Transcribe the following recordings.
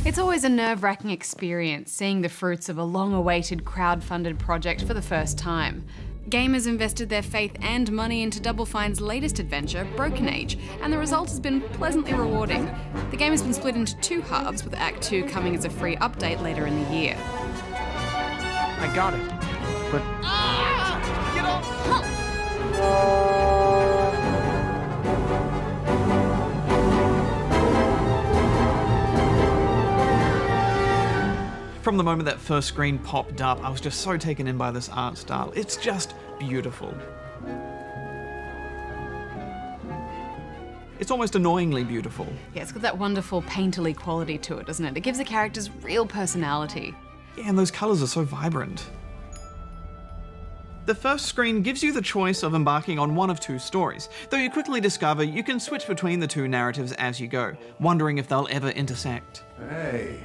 It's always a nerve-wracking experience seeing the fruits of a long-awaited crowd-funded project for the first time. Gamers invested their faith and money into Double Fine's latest adventure, Broken Age, and the result has been pleasantly rewarding. The game has been split into 2 halves, with Act 2 coming as a free update later in the year. I got it, but... Get off! From the moment that first screen popped up, I was just so taken in by this art style. It's just beautiful. It's almost annoyingly beautiful. Yeah, it's got that wonderful painterly quality to it, doesn't it? It gives the characters real personality. Yeah, and those colours are so vibrant. The first screen gives you the choice of embarking on one of 2 stories, though you quickly discover you can switch between the 2 narratives as you go, wondering if they'll ever intersect. Hey.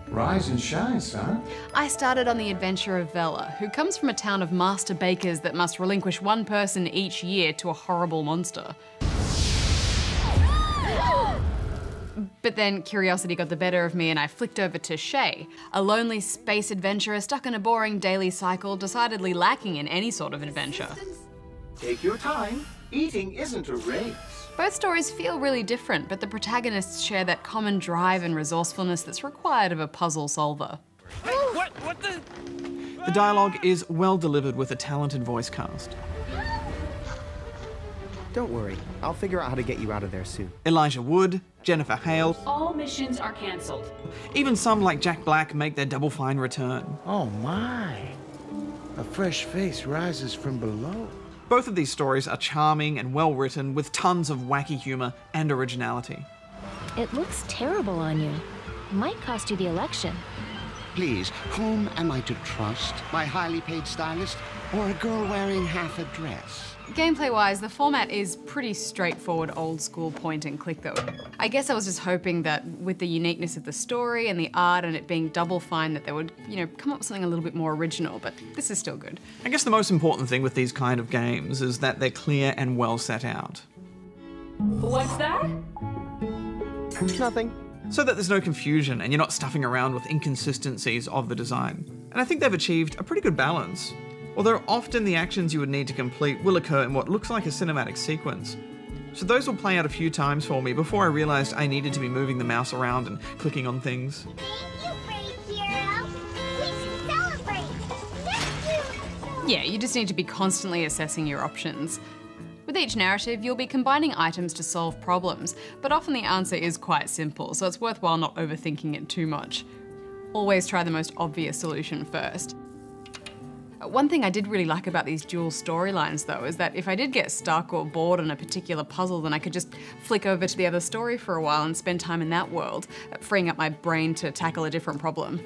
Rise and shine, son. I started on the adventure of Vela, who comes from a town of master bakers that must relinquish 1 person each year to a horrible monster. But then curiosity got the better of me and I flicked over to Shay, a lonely space adventurer stuck in a boring daily cycle, decidedly lacking in any sort of adventure. Take your time. Eating isn't a race. Both stories feel really different, but the protagonists share that common drive and resourcefulness that's required of a puzzle solver. Hey, what the? The dialogue is well delivered with a talented voice cast. Don't worry, I'll figure out how to get you out of there soon. Elijah Wood, Jennifer Hale. All missions are cancelled. Even some like Jack Black make their Double Fine return. Oh my. A fresh face rises from below. Both of these stories are charming and well written with tons of wacky humour and originality. It looks terrible on you. It might cost you the election. Please, whom am I to trust? My highly paid stylist or a girl wearing half a dress? Gameplay-wise, the format is pretty straightforward, old-school point-and-click though. I guess I was just hoping that with the uniqueness of the story and the art and it being Double Fine that they would, come up with something a little bit more original, but this is still good. I guess the most important thing with these kind of games is that they're clear and well set out. What's that? Nothing. So that there's no confusion and you're not stuffing around with inconsistencies of the design. And I think they've achieved a pretty good balance. Although often the actions you would need to complete will occur in what looks like a cinematic sequence. So those will play out a few times for me before I realised I needed to be moving the mouse around and clicking on things. Thank you, brave hero. We should celebrate. Thank you. Yeah, you just need to be constantly assessing your options. With each narrative, you'll be combining items to solve problems, but often the answer is quite simple, so it's worthwhile not overthinking it too much. Always try the most obvious solution first. One thing I did really like about these dual storylines though is that if I did get stuck or bored on a particular puzzle, then I could just flick over to the other story for a while and spend time in that world, freeing up my brain to tackle a different problem.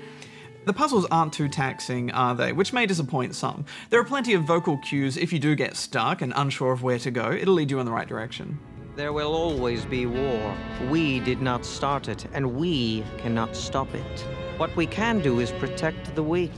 The puzzles aren't too taxing, are they? Which may disappoint some. There are plenty of vocal cues if you do get stuck and unsure of where to go. It'll lead you in the right direction. There will always be war. We did not start it, and we cannot stop it. What we can do is protect the weak.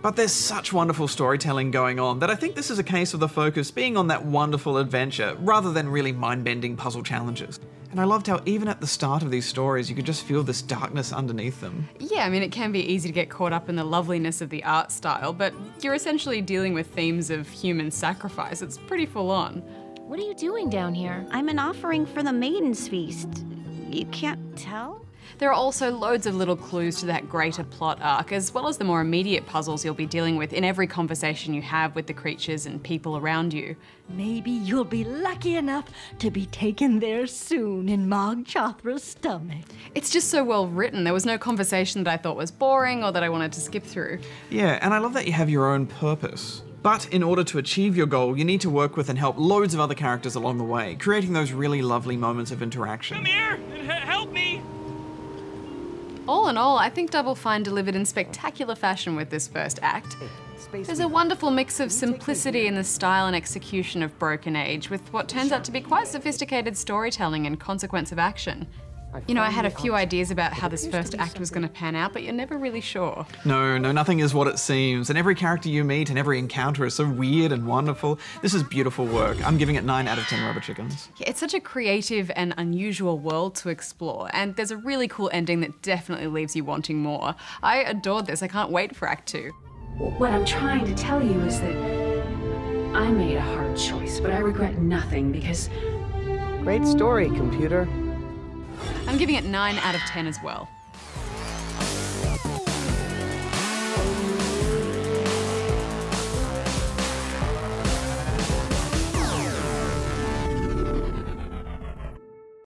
But there's such wonderful storytelling going on that I think this is a case of the focus being on that wonderful adventure rather than really mind-bending puzzle challenges. And I loved how even at the start of these stories you could just feel this darkness underneath them. Yeah, I mean it can be easy to get caught up in the loveliness of the art style, but you're essentially dealing with themes of human sacrifice. It's pretty full on. What are you doing down here? I'm an offering for the Maiden's Feast. You can't tell? There are also loads of little clues to that greater plot arc, as well as the more immediate puzzles you'll be dealing with in every conversation you have with the creatures and people around you. Maybe you'll be lucky enough to be taken there soon in Mog Chothra's stomach. It's just so well written. There was no conversation that I thought was boring or that I wanted to skip through. Yeah, and I love that you have your own purpose. But in order to achieve your goal, you need to work with and help loads of other characters along the way, creating those really lovely moments of interaction. Come here and help me. All in all, I think Double Fine delivered in spectacular fashion with this first act. There's a wonderful mix of simplicity in the style and execution of Broken Age, with what turns out to be quite sophisticated storytelling and consequence of action. You know, I had a few ideas about how this first act was going to pan out, but you're never really sure. No, nothing is what it seems, and every character you meet and every encounter is so weird and wonderful. This is beautiful work. I'm giving it 9 out of 10 rubber chickens. Yeah, it's such a creative and unusual world to explore, and there's a really cool ending that definitely leaves you wanting more. I adored this. I can't wait for Act 2. What I'm trying to tell you is that I made a hard choice, but I regret nothing because... Great story, computer. I'm giving it 9 out of 10 as well.